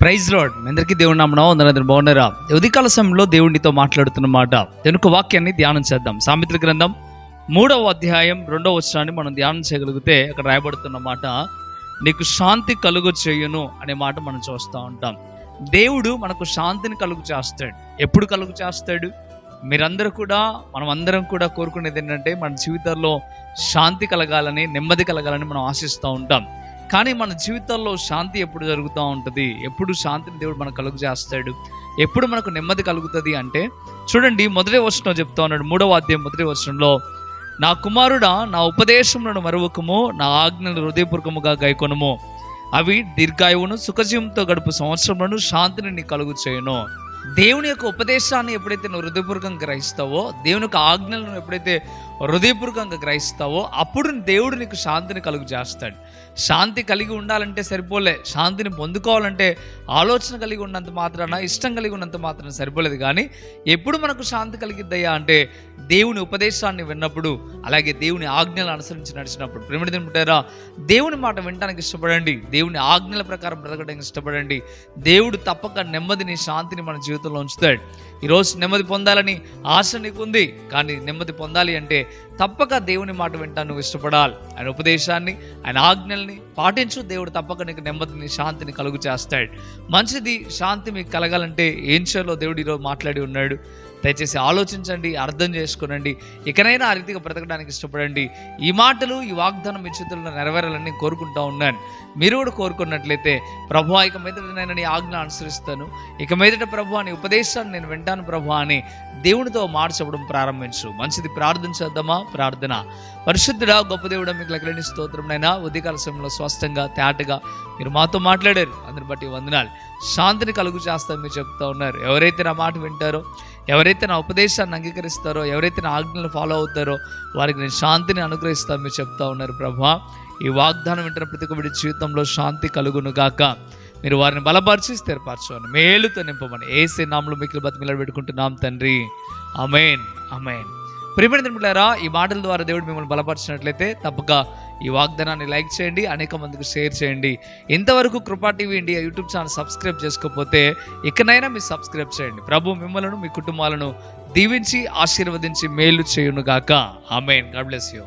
Praise lord. మీ అందరికీ దేవుని నామమున వందనాలు. బాగున్నారా? ఉదయకాల సమయంలో దేవునితో మాట్లాడుతున్న మాట, దేవుని వాక్యాన్ని ధ్యానం చేద్దాం. సామెతల గ్రంథం 3వ అధ్యాయం 2వ వచనాన్ని మనం ధ్యానం చేయగలిగితే అక్కడ రాయబడుతున్న మాట, నీకు శాంతి కలుగు చేయును అనే మాట మనం చూస్తూ ఉంటాం. దేవుడు మనకు శాంతిని కలుగు చేస్తాడు. ఎప్పుడు కలుగు చేస్తాడు? మనం అందరం కూడా కోరుకునేది ఏంటంటే మన జీవితాల్లో శాంతి కలగాలని, నెమ్మది కలగాలని మనం ఆశిస్తూ ఉంటాం. కానీ మన జీవితాల్లో శాంతి ఎప్పుడు జరుగుతూ ఉంటుంది? ఎప్పుడు శాంతిని దేవుడు మనకు కలుగు చేస్తాడు? ఎప్పుడు మనకు నెమ్మది కలుగుతుంది అంటే, చూడండి, మొదటి వచనం చెప్తా ఉన్నాడు. 3వ అధ్యాయం మొదటి వచనంలో, నా కుమారుడా, నా ఉపదేశములను మరువకము, నా ఆజ్ఞలను హృదయపూర్వకముగా గైకొనుము, అవి దీర్ఘాయువును సుఖజీవంతో గడుపు సంవత్సరములను శాంతిని నీ కలుగు చేయను. దేవుని యొక్క ఉపదేశాన్ని ఎప్పుడైతే నువ్వు హృదయపూర్వకంగా గ్రహిస్తావో, దేవుని యొక్క ఆజ్ఞలను ఎప్పుడైతే హృదయపూర్వకంగా గ్రహిస్తావో, అప్పుడు దేవుడు నీకు శాంతిని కలుగు చేస్తాడు. శాంతి కలిగి ఉండాలంటే సరిపోలే, శాంతిని పొందుకోవాలంటే ఆలోచన కలిగి ఉన్నంత మాత్రాన, ఇష్టం కలిగి ఉన్నంత మాత్రాన సరిపోలేదు. కానీ ఎప్పుడు మనకు శాంతి కలిగిద్దయ్యా అంటే, దేవుని ఉపదేశాన్ని విన్నప్పుడు, అలాగే దేవుని ఆజ్ఞలు అనుసరించి నడిచినప్పుడు. ప్రేమిటి తింటారా? దేవుని మాట వినడానికి ఇష్టపడండి, దేవుని ఆజ్ఞల ప్రకారం బ్రతకడానికి ఇష్టపడండి. దేవుడు తప్పక నెమ్మదిని, శాంతిని మన జీవితంలో ఉంచుతాడు. ఈరోజు నెమ్మది పొందాలని ఆశ నీకుంది, కానీ నెమ్మది పొందాలి అంటే తప్పక దేవుని మాట వింటా నువ్వు ఇష్టపడాలి. ఆయన ఉపదేశాన్ని, ఆయన ఆజ్ఞల్ని పాటించు. దేవుడు తప్పక నీకు నెమ్మదిని, శాంతిని కలుగు చేస్తాడు. మంచిది. శాంతి మీకు కలగాలంటే ఏం చేయాలో దేవుడు ఈరోజు మాట్లాడి ఉన్నాడు. దయచేసి ఆలోచించండి, అర్థం చేసుకునండి. ఇకనైనా ఆ రీతిగా బ్రతకడానికి ఇష్టపడండి. ఈ మాటలు, ఈ వాగ్దానం మీ చేతుల్లో నెరవేరాలని కోరుకుంటా ఉన్నాను. మీరు కూడా కోరుకున్నట్లయితే, ప్రభువా, ఇక మీదట నేను నీ ఆజ్ఞ అనుసరిస్తాను, ఇక మీదట ప్రభువా నీ ఉపదేశాన్ని నేను వింటాను ప్రభువా అని దేవునితో మాట చెప్పడం ప్రారంభించు. మంచిది. ప్రార్థన చేద్దామా? ప్రార్థన. పరిశుద్ధుడా, గొప్ప దేవుడా, మీకు లెక్కలేని స్తోత్రం నైనా. ఉదయకాల సమయంలో స్పష్టంగా, తేటగా మీరు మాతో మాట్లాడారు. అందరిని బట్టి వందనాలు. శాంతిని కలుగు చేస్తామని మీరు చెప్తా ఉన్నారు. ఎవరైతే నా మాట వింటారో, ఎవరైతే నా ఉపదేశాన్ని అంగీకరిస్తారో, ఎవరైతే నా ఆజ్ఞలను ఫాలో అవుతారో, వారికి నేను శాంతిని అనుగ్రహిస్తాను మీరు చెప్తా ఉన్నారు ప్రభువా. ఈ వాగ్దానం వింటున్న ప్రతి ఒక్కరి జీవితంలో శాంతి కలుగును గాక. మీరు వారిని బలపరిచి స్థిరపరచండి, మేలుతో నింపమని యేసు నామములో మిక్కిలి బతిమిలాడి పెట్టుకుంటున్నాం తండ్రి. ఆమేన్, ఆమేన్. ప్రియమైన మిత్రులారా, ఈ మాటల ద్వారా దేవుడు మిమ్మల్ని బలపరిచినట్లయితే తప్పక ఈ వాగ్దానాన్ని లైక్ చేయండి, అనేక మందికి షేర్ చేయండి. ఇంతవరకు కృపా TV India YouTube channel subscribe చేసుకోకపోతే ఇకనైనా మీరు సబ్స్క్రైబ్ చేయండి. ప్రభు మిమ్మల్ని, మీ కుటుంబాలను దీవించి ఆశీర్వదించి మేలు చేయును గాక. ఆమేన్. God bless you.